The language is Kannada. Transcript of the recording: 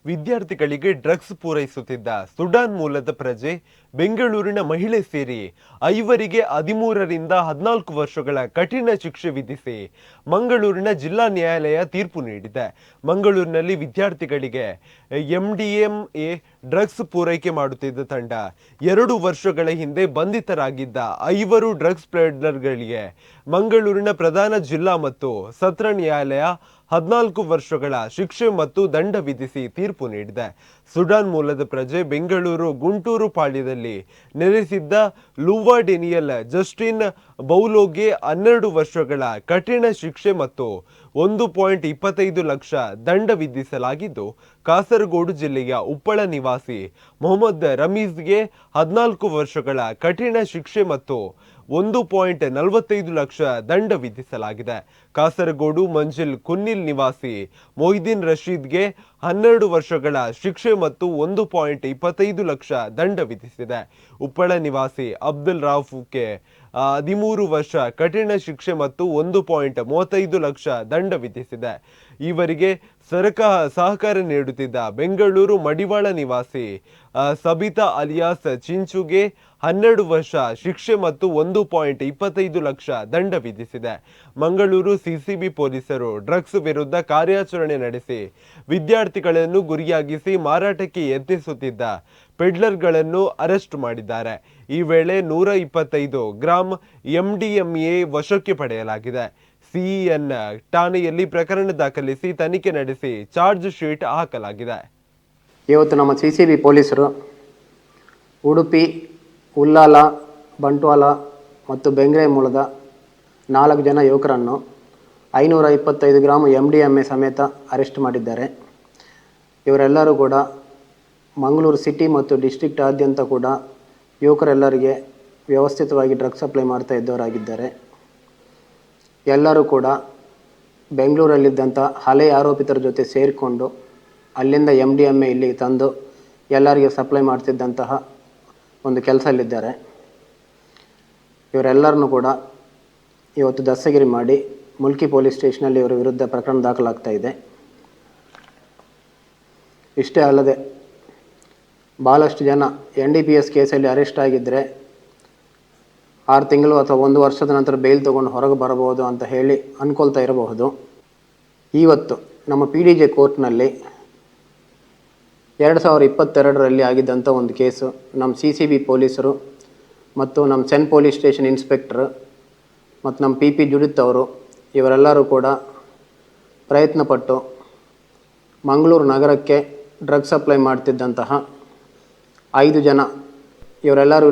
ವಿದ್ಯಾರ್ಥಿಗಳಿಗೆ ಡ್ರಗ್ಸ್ ಪೂರೈಸುತ್ತಿದ್ದ ಸುಡಾನ್ ಮೂಲದ ಪ್ರಜೆ ಬೆಂಗಳೂರಿನ ಮಹಿಳೆ ಸೇರಿ ಐವರಿಗೆ 13ರಿಂದ 14 ವರ್ಷಗಳ ಕಠಿಣ ಶಿಕ್ಷೆ ವಿಧಿಸಿ ಮಂಗಳೂರಿನ ಜಿಲ್ಲಾ ನ್ಯಾಯಾಲಯ ತೀರ್ಪು ನೀಡಿದೆ. ಮಂಗಳೂರಿನಲ್ಲಿ ವಿದ್ಯಾರ್ಥಿಗಳಿಗೆ ಎಂಡಿಎಂಎ ಡ್ರಗ್ಸ್ ಪೂರೈಕೆ ಮಾಡುತ್ತಿದ್ದ ತಂಡ 2 ವರ್ಷಗಳ ಹಿಂದೆ ಬಂಧಿತರಾಗಿದ್ದ 5 ಡ್ರಗ್ಸ್ ಪೆಡ್ಲರ್ಗಳಿಗೆ ಮಂಗಳೂರಿನ ಪ್ರಧಾನ ಜಿಲ್ಲಾ ಮತ್ತು ಸತ್ರ ನ್ಯಾಯಾಲಯ 14 ವರ್ಷಗಳ ಶಿಕ್ಷೆ ಮತ್ತು ದಂಡ ವಿಧಿಸಿ ತೀರ್ಪು ನೀಡಿದೆ. ಸುಡಾನ್ ಮೂಲದ ಪ್ರಜೆ ಬೆಂಗಳೂರು ಗುಂಟೂರು ಪಾಳ್ಯದಲ್ಲಿ ನೆಲೆಸಿದ್ದ ಲೂವಾ ಡೇನಿಯಲ್ ಜಸ್ಟಿನ್ ಬೌಲೋಗೆ 12 ವರ್ಷಗಳ ಕಠಿಣ ಶಿಕ್ಷೆ ಮತ್ತು 1.25 ಲಕ್ಷ ದಂಡ ವಿಧಿಸಲಾಗಿದ್ದು, ಕಾಸರಗೋಡು ಜಿಲ್ಲೆಯ ಉಪ್ಪಳ ನಿವಾಸಿ ಮೊಹಮ್ಮದ್ ರಮೀಜ್ಗೆ 14 ವರ್ಷಗಳ ಕಠಿಣ ಶಿಕ್ಷೆ ಮತ್ತು 1.45 ಲಕ್ಷ ದಂಡ ವಿಧಿಸಲಾಗಿದೆ. ಕಾಸರಗೋಡು ಮಂಜಿಲ್ ಕುನ್ನಿಲ್ ನಿವಾಸಿ ಮೊಹಿದೀನ್ ರಶೀದ್ಗೆ 12 ವರ್ಷಗಳ ಶಿಕ್ಷೆ ಮತ್ತು 1.25 ಲಕ್ಷ ದಂಡ ವಿಧಿಸಿದೆ. ಉಪ್ಪಳ ನಿವಾಸಿ ಅಬ್ದುಲ್ ರಾಫ್ಗೆ 13 ವರ್ಷ ಕಠಿಣ ಶಿಕ್ಷೆ ಮತ್ತು 1.35 ಲಕ್ಷ ದಂಡ ವಿಧಿಸಿದೆ. ಇವರಿಗೆ ಸಹಕಾರ ನೀಡುತ್ತಿದ್ದ ಬೆಂಗಳೂರು ಮಡಿವಾಳ ನಿವಾಸಿ ಸಬಿತಾ ಅಲಿಯಾಸ್ ಚಿಂಚುಗೆ 12 ವರ್ಷ ಶಿಕ್ಷೆ ಮತ್ತು 1.25 ಲಕ್ಷ ದಂಡ ವಿಧಿಸಿದೆ. ಮಂಗಳೂರು ಸಿಸಿಬಿ ಪೊಲೀಸರು ಡ್ರಗ್ಸ್ ವಿರುದ್ಧ ಕಾರ್ಯಾಚರಣೆ ನಡೆಸಿ ವಿದ್ಯಾರ್ಥಿಗಳನ್ನು ಗುರಿಯಾಗಿಸಿ ಮಾರಾಟಕ್ಕೆ ಯತ್ನಿಸುತ್ತಿದ್ದ ಪೆಡ್ಲರ್ಗಳನ್ನು ಅರೆಸ್ಟ್ ಮಾಡಿದ್ದಾರೆ. ಈ ವೇಳೆ 125 ಗ್ರಾಂ ಎಂಡಿಎಂಎ ವಶಕ್ಕೆ ಪಡೆಯಲಾಗಿದೆ. ಸಿಇಎನ್ ಠಾಣೆಯಲ್ಲಿ ಪ್ರಕರಣ ದಾಖಲಿಸಿ ತನಿಖೆ ನಡೆಸಿ ಚಾರ್ಜ್ ಶೀಟ್ ಹಾಕಲಾಗಿದೆ. ಇವತ್ತು ನಮ್ಮ ಸಿಸಿಬಿ ಪೊಲೀಸರು ಉಡುಪಿ, ಉಲ್ಲಾಲ, ಬಂಟ್ವಾಳ ಮತ್ತು ಬೆಂಗ್ರೆ ಮೂಲದ 4 ಜನ ಯುವಕರನ್ನು 525 ಗ್ರಾಂ ಎಂಡಿಎಂಎ ಸಮೇತ ಅರೆಸ್ಟ್ ಮಾಡಿದ್ದಾರೆ. ಇವರೆಲ್ಲರೂ ಕೂಡ ಮಂಗಳೂರು ಸಿಟಿ ಮತ್ತು ಡಿಸ್ಟ್ರಿಕ್ಟ್ ಆದ್ಯಂತ ಕೂಡ ಯುವಕರೆಲ್ಲರಿಗೆ ವ್ಯವಸ್ಥಿತವಾಗಿ ಡ್ರಗ್ಸ್ ಸಪ್ಲೈ ಮಾಡ್ತಾ ಇದ್ದವರಾಗಿದ್ದಾರೆ. ಎಲ್ಲರೂ ಕೂಡ ಬೆಂಗಳೂರಲ್ಲಿದ್ದಂಥ ಹಳೆಯ ಆರೋಪಿತರ ಜೊತೆ ಸೇರಿಕೊಂಡು ಅಲ್ಲಿಂದ ಎಂಡಿಎಂಎ ಇಲ್ಲಿಗೆ ತಂದು ಎಲ್ಲರಿಗೆ ಸಪ್ಲೈ ಮಾಡ್ತಿದ್ದಂತಹ ಒಂದು ಕೆಲಸದಲ್ಲಿದ್ದಾರೆ. ಇವರೆಲ್ಲರನ್ನು ಕೂಡ ಇವತ್ತು ದಸ್ತಗಿರಿ ಮಾಡಿ ಮುಲ್ಕಿ ಪೊಲೀಸ್ ಸ್ಟೇಷನಲ್ಲಿ ಇವರ ವಿರುದ್ಧ ಪ್ರಕರಣ ದಾಖಲಾಗ್ತಾ ಇದೆ. ಇಷ್ಟೇ ಅಲ್ಲದೆ ಭಾಳಷ್ಟು ಜನ NDPS ಕೇಸಲ್ಲಿ ಅರೆಸ್ಟ್ ಆಗಿದ್ದರೆ 6 ತಿಂಗಳು ಅಥವಾ 1 ವರ್ಷದ ನಂತರ ಬೇಲ್ ತೊಗೊಂಡು ಹೊರಗೆ ಬರಬಹುದು ಅಂತ ಹೇಳಿ ಅಂದ್ಕೊಳ್ತಾ ಇರಬಹುದು. ಇವತ್ತು ನಮ್ಮ PDJ ಕೋರ್ಟ್ನಲ್ಲಿ 2022ರಲ್ಲಿ ಆಗಿದ್ದಂಥ ಒಂದು ಕೇಸು ನಮ್ಮ CCB ಪೊಲೀಸರು ಮತ್ತು ನಮ್ಮ ಸೆನ್ ಪೊಲೀಸ್ ಸ್ಟೇಷನ್ ಇನ್ಸ್ಪೆಕ್ಟರ್ ಮತ್ತು ನಮ್ಮ PP ಜುಡಿತ್ ಅವರು ಇವರೆಲ್ಲರೂ ಕೂಡ ಪ್ರಯತ್ನಪಟ್ಟು ಮಂಗಳೂರು ನಗರಕ್ಕೆ ಡ್ರಗ್ಸ್ ಸಪ್ಲೈ ಮಾಡ್ತಿದ್ದಂತಹ 5 ಜನ ಇವರೆಲ್ಲರೂ